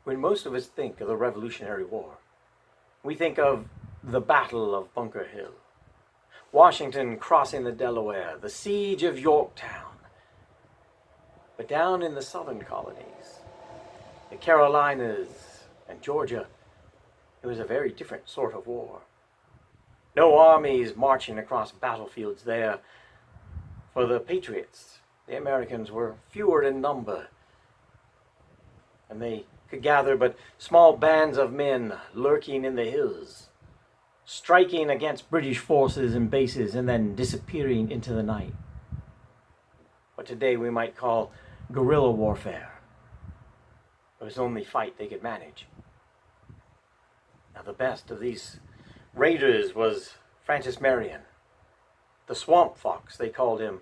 When most of us think of the Revolutionary War, we think of the Battle of Bunker Hill, Washington crossing the Delaware, the siege of Yorktown. But down in the southern colonies, the Carolinas and Georgia, it was a very different sort of war. No armies marching across battlefields there. For the Patriots, the Americans were fewer in number, and they could gather but small bands of men lurking in the hills, striking against British forces and bases and then disappearing into the night. What today we might call guerrilla warfare. It was the only fight they could manage. Now the best of these raiders was Francis Marion, the swamp fox they called him,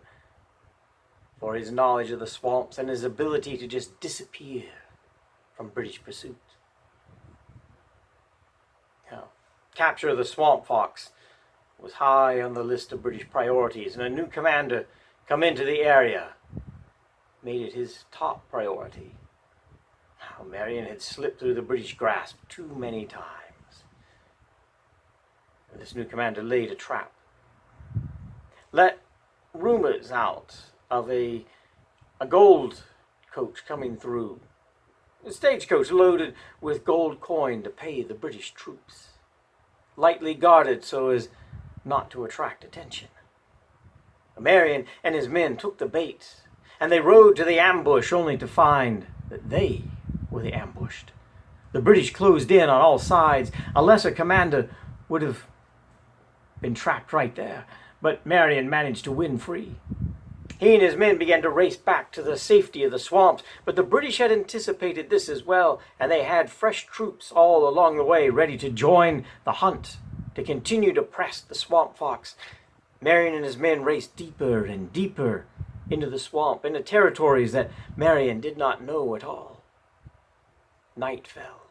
for his knowledge of the swamps and his ability to just disappear from British pursuit. Now, capture of the swamp fox was high on the list of British priorities, and a new commander come into the area made it his top priority. Now, Marion had slipped through the British grasp too many times, and this new commander laid a trap. Let rumors out of a gold coach coming through, a stagecoach loaded with gold coin to pay the British troops, lightly guarded so as not to attract attention. Marion and his men took the bait, and they rode to the ambush only to find that they were the ambushed. The British closed in on all sides. A lesser commander would have been trapped right there, but Marion managed to win free. He and his men began to race back to the safety of the swamps, but the British had anticipated this as well, and they had fresh troops all along the way ready to join the hunt, to continue to press the swamp fox. Marion and his men raced deeper and deeper into the swamp, into territories that Marion did not know at all. Night fell,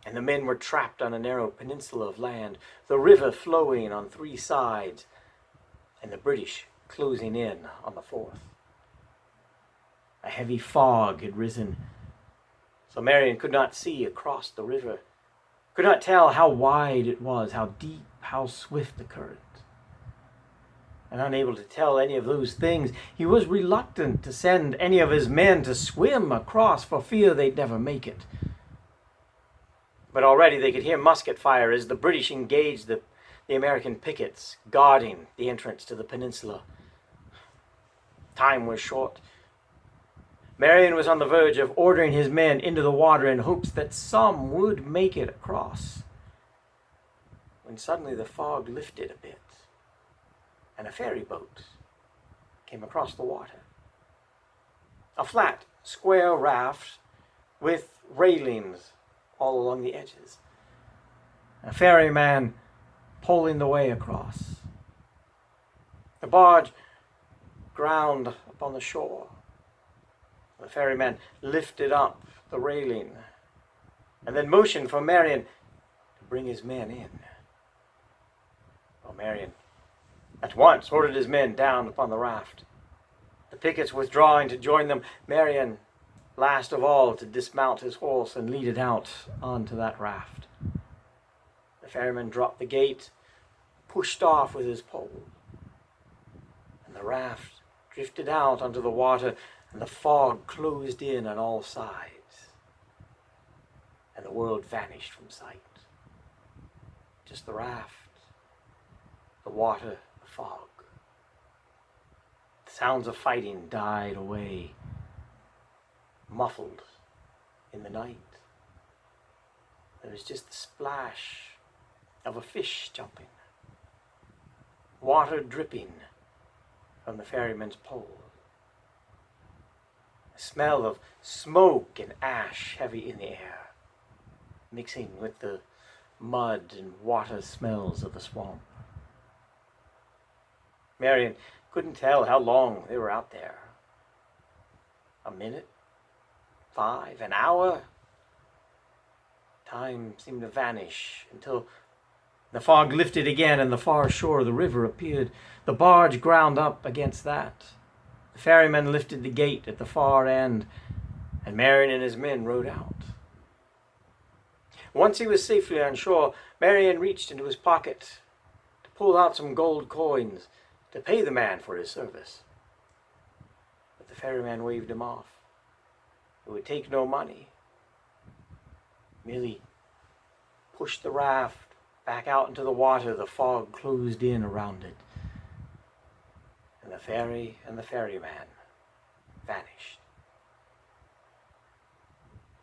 and the men were trapped on a narrow peninsula of land, the river flowing on three sides, and the British closing in on the fourth. A heavy fog had risen, so Marion could not see across the river, could not tell how wide it was, how deep, how swift the current. And unable to tell any of those things, he was reluctant to send any of his men to swim across for fear they'd never make it. But already they could hear musket fire as the British engaged the American pickets guarding the entrance to the peninsula. Time was short. Marion was on the verge of ordering his men into the water in hopes that some would make it across, when suddenly the fog lifted a bit, and a ferry boat came across the water. A flat, square raft with railings all along the edges. A ferryman pulling the way across. The barge ground upon the shore. The ferryman lifted up the railing and then motioned for Marion to bring his men in. Well, Marion at once ordered his men down upon the raft. The pickets withdrawing to join them, Marion last of all to dismount his horse and lead it out onto that raft. The ferryman dropped the gate, pushed off with his pole, and the raft drifted out onto the water, and the fog closed in on all sides, and the world vanished from sight. Just the raft, the water, the fog. The sounds of fighting died away, muffled in the night. There was just the splash of a fish jumping, water dripping from the ferryman's pole, a smell of smoke and ash heavy in the air, mixing with the mud and water smells of the swamp. Marion couldn't tell how long they were out there. A minute? 5? An hour? Time seemed to vanish until the fog lifted again and the far shore of the river appeared. The barge ground up against that. The ferryman lifted the gate at the far end, and Marion and his men rowed out. Once he was safely on shore, Marion reached into his pocket to pull out some gold coins to pay the man for his service. But the ferryman waved him off. It would take no money. Merely pushed the raft back out into the water. The fog closed in around it, and the ferry and the ferryman vanished.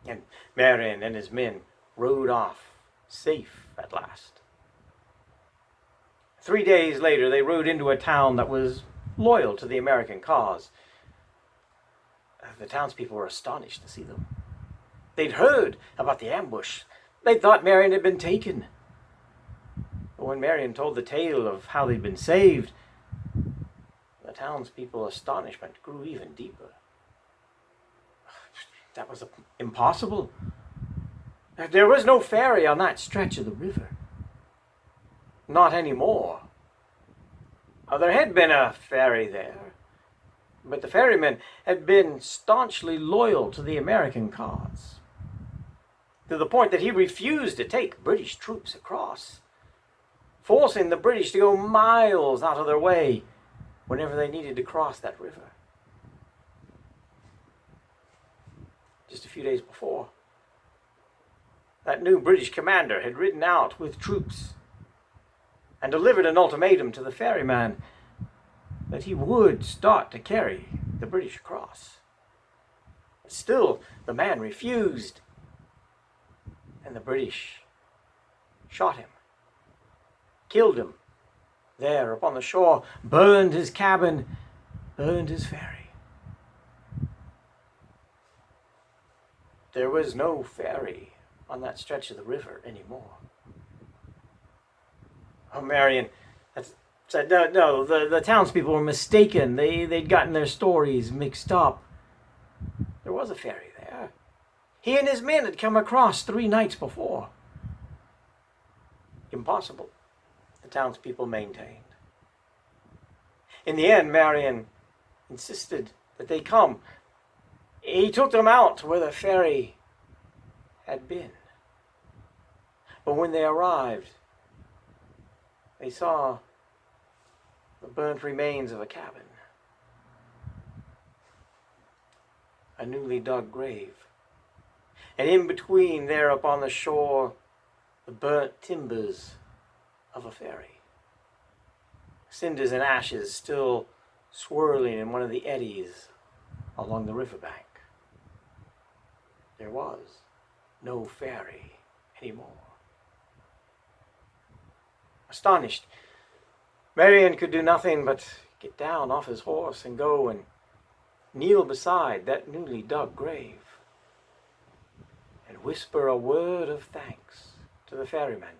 And Marion and his men rode off, safe at last. 3 days later, they rode into a town that was loyal to the American cause. The townspeople were astonished to see them. They'd heard about the ambush. They thought Marion had been taken. But when Marion told the tale of how they'd been saved, the townspeople's astonishment grew even deeper. That was impossible. There was no ferry on that stretch of the river. Not anymore. There had been a ferry there, but the ferryman had been staunchly loyal to the American cause, to the point that he refused to take British troops across, forcing the British to go miles out of their way whenever they needed to cross that river. Just a few days before, that new British commander had ridden out with troops and delivered an ultimatum to the ferryman that he would start to carry the British across. Still, the man refused, and the British shot him, killed him there upon the shore, burned his cabin, burned his ferry. There was no ferry on that stretch of the river anymore. Oh, Marion said, no, the townspeople were mistaken. They'd gotten their stories mixed up. There was a ferry there. He and his men had come across 3 nights before. Impossible, the townspeople maintained. In the end, Marion insisted that they come. He took them out to where the ferry had been. But when they arrived, they saw the burnt remains of a cabin, a newly dug grave, and in between there upon the shore, the burnt timbers of a ferry. Cinders and ashes still swirling in one of the eddies along the riverbank. There was no ferry anymore. Astonished, Marion could do nothing but get down off his horse and go and kneel beside that newly dug grave and whisper a word of thanks to the ferryman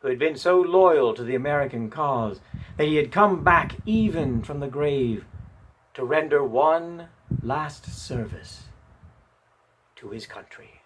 who had been so loyal to the American cause that he had come back even from the grave to render one last service to his country.